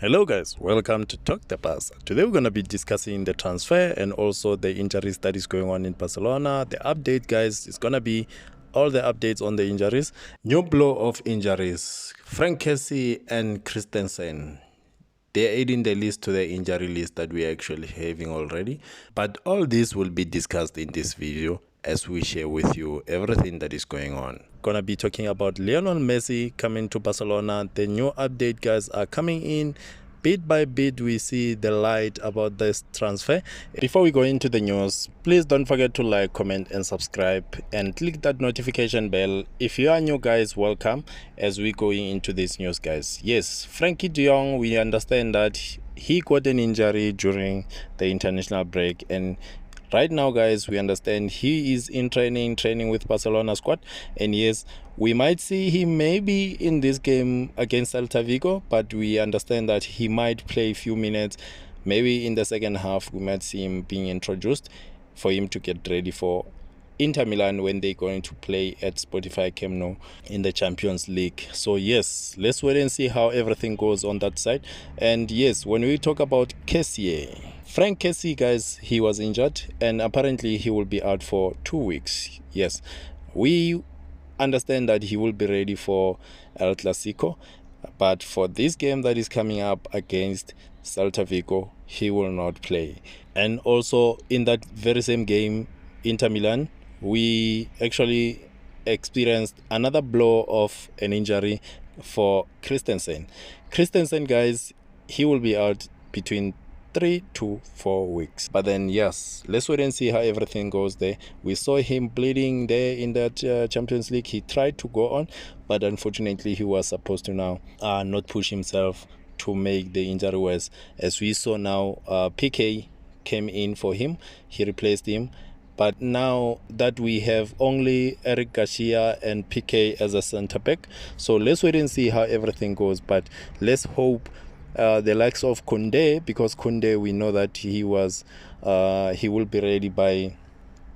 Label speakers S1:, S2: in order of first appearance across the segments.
S1: Hello guys, welcome to Talk the Pass. Today we're going to be discussing the transfer and also the injuries that is going on in Barcelona. The update guys is going to be all the updates on the injuries. New blow of injuries. Kessie and Christensen. They're adding the list to the injury list that we are actually having already. But all this will be discussed in this video as we share with you everything that is going on. Gonna be talking about Lionel Messi coming to Barcelona. The new update guys are coming in. Bit by bit we see the light about this transfer. Before we go into the news, please don't forget to like, comment and subscribe and click that notification bell. If you are new guys, welcome as we going into this news guys. Yes, Frankie de Jong, we understand that he got an injury during the international break, and right now guys we understand he is in training with Barcelona squad, and yes, we might see him maybe in this game against Celta Vigo, but we understand that he might play a few minutes. Maybe in the second half we might see him being introduced for him to get ready for Inter Milan when they're going to play at Spotify Camp Nou in the Champions League. So yes, let's wait and see how everything goes on that side. And yes, when we talk about Kessie guys, he was injured and apparently he will be out for 2 weeks. Yes, we understand that he will be ready for El Clasico, but for this game that is coming up against Celta Vigo, he will not play. And also in that very same game, Inter Milan, we actually experienced another blow of an injury for Christensen. Guys, he will be out between 3 to 4 weeks. But then yes, let's wait and see how everything goes there. We saw him bleeding there in that Champions League. He tried to go on, but unfortunately he was supposed to now not push himself to make the injury worse. As we saw now, PK came in for him, he replaced him. But now that we have only Eric Garcia and PK as a center back, so let's wait and see how everything goes. But let's hope the likes of Koundé, because Koundé, we know that he will be ready by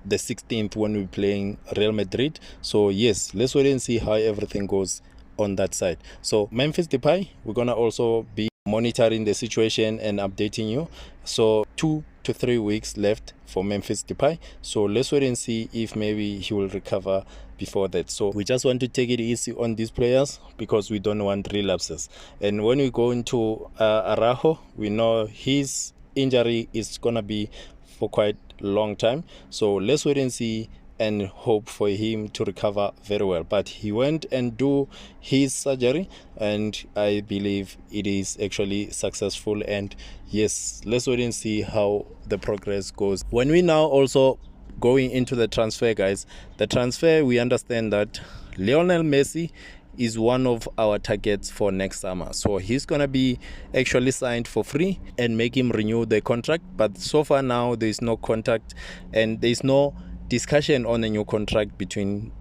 S1: the 16th when we're playing Real Madrid. So yes, let's wait and see how everything goes on that side. So Memphis Depay, we're gonna also be monitoring the situation and updating you. So 2 to 3 weeks left for Memphis Depay, so let's wait and see if maybe he will recover before that. So we just want to take it easy on these players because we don't want relapses. And when we go into Araujo, we know his injury is gonna be for quite a long time, so let's wait and see and hope for him to recover very well. But he went and do his surgery and I believe it is actually successful. And yes, let's wait and see how the progress goes. When we now also going into the transfer guys, the transfer, we understand that Lionel Messi is one of our targets for next summer. So he's gonna be actually signed for free and make him renew the contract. But so far now there is no contact and there is no discussion on a new contract between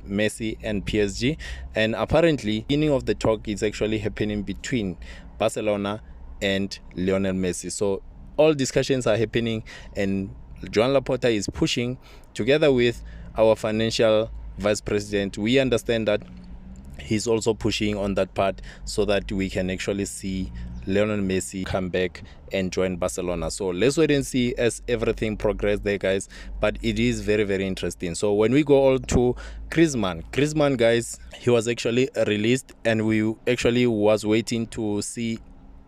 S1: Messi and PSG, and apparently beginning of the talk is actually happening between Barcelona and Lionel Messi. So all discussions are happening and Joan Laporta is pushing together with our financial vice president. We understand that he's also pushing on that part so that we can actually see Lionel Messi come back and join Barcelona. So let's wait and see as everything progresses there guys, but it is very, very interesting. So when we go on to Griezmann guys, he was actually released and we actually was waiting to see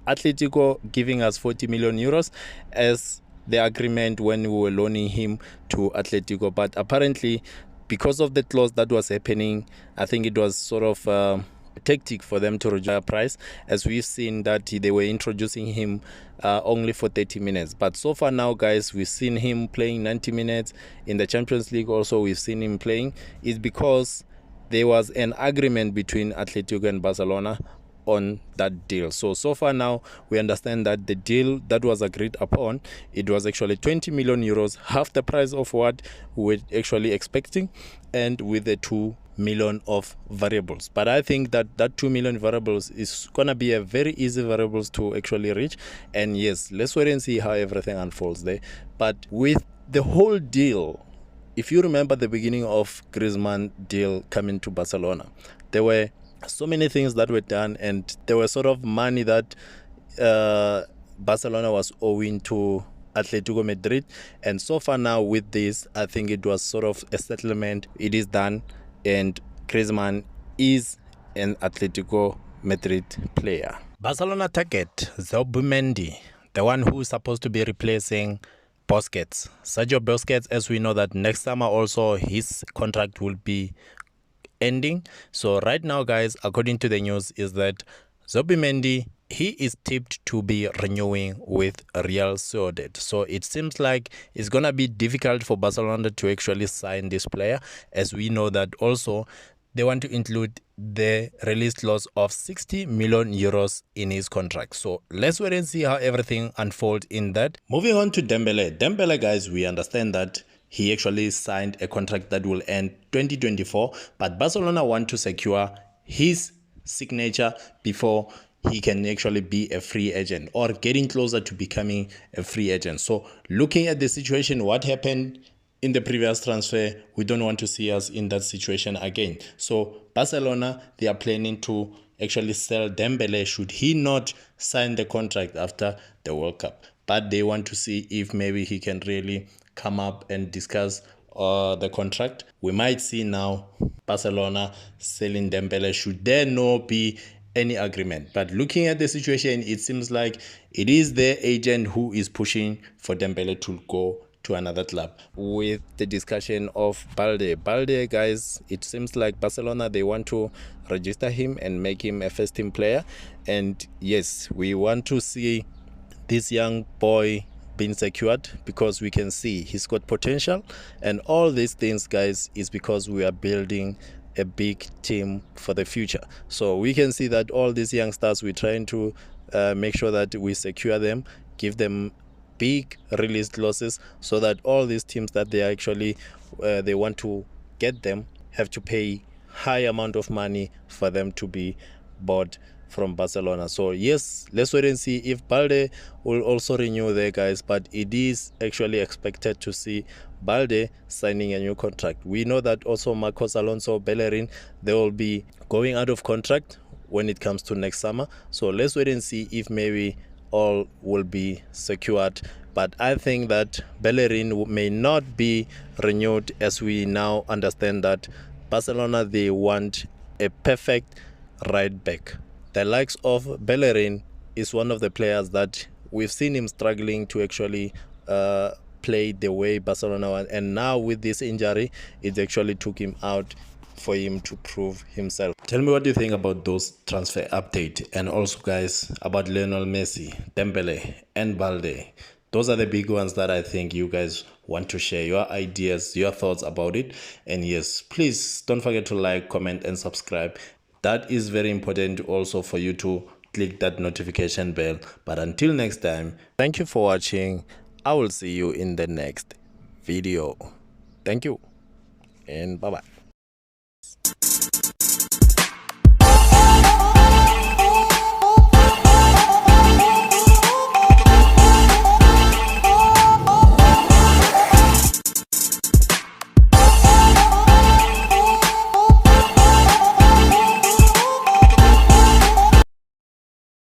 S1: Atlético giving us 40 million euros as the agreement when we were loaning him to Atlético. But apparently because of the clause that was happening, I think it was sort of tactic for them to reduce the price, as we've seen that they were introducing him only for 30 minutes. But so far now guys, we've seen him playing 90 minutes in the Champions League. Also we've seen him playing. It's because there was an agreement between Atletico and Barcelona on that deal. So far now we understand that the deal that was agreed upon, it was actually 20 million euros, half the price of what we were actually expecting, and with the 2 million of variables. But I think that 2 million variables is gonna be a very easy variables to actually reach. And yes, let's wait and see how everything unfolds there. But with the whole deal, if you remember the beginning of Griezmann deal coming to Barcelona, there were so many things that were done and there was sort of money that Barcelona was owing to Atlético Madrid, and so far now with this, I think it was sort of a settlement. It is done, and Griezmann is an Atlético Madrid player. Barcelona target Zubimendi, the one who is supposed to be replacing Busquets. Sergio Busquets, as we know that next summer also his contract will be ending. So right now, guys, according to the news, is that Zubimendi, he is tipped to be renewing with Real Sociedad. So it seems like it's gonna be difficult for Barcelona to actually sign this player, as we know that also they want to include the release clause of 60 million euros in his contract. So let's wait and see how everything unfolds in that. Moving on to Dembele. Dembele, guys, we understand that he actually signed a contract that will end 2024, but Barcelona want to secure his signature before he can actually be a free agent or getting closer to becoming a free agent. So looking at the situation, what happened in the previous transfer, we don't want to see us in that situation again. So Barcelona, they are planning to actually sell Dembele should he not sign the contract after the World Cup. But they want to see if maybe he can really come up and discuss the contract. We might see now Barcelona selling Dembele should there not be any agreement. But looking at the situation, it seems like it is their agent who is pushing for Dembele to go to another club. With the discussion of Balde, guys, it seems like Barcelona, they want to register him and make him a first team player. And yes, we want to see this young boy being secured because we can see he's got potential, and all these things, guys, is because we are building a big team for the future. So we can see that all these youngsters, we're trying to make sure that we secure them, give them big release clauses, so that all these teams that they actually they want to get them have to pay high amount of money for them to be bought from Barcelona. So yes, let's wait and see if Balde will also renew there, guys, but it is actually expected to see Balde signing a new contract. We know that also Marcos Alonso, Bellerin, they will be going out of contract when it comes to next summer. So let's wait and see if maybe all will be secured. But I think that Bellerin may not be renewed, as we now understand that Barcelona, they want a perfect right back. The likes of Bellerin is one of the players that we've seen him struggling to actually play the way Barcelona want, and now with this injury, it actually took him out for him to prove himself. Tell me what you think about those transfer update, and also, guys, about Lionel Messi, Dembele, and Balde. Those are the big ones that I think you guys want to share your ideas, your thoughts about it. And yes, please don't forget to like, comment, and subscribe. That is very important also for you to click that notification bell. But until next time, thank you for watching. I will see you in the next video. Thank you and bye-bye.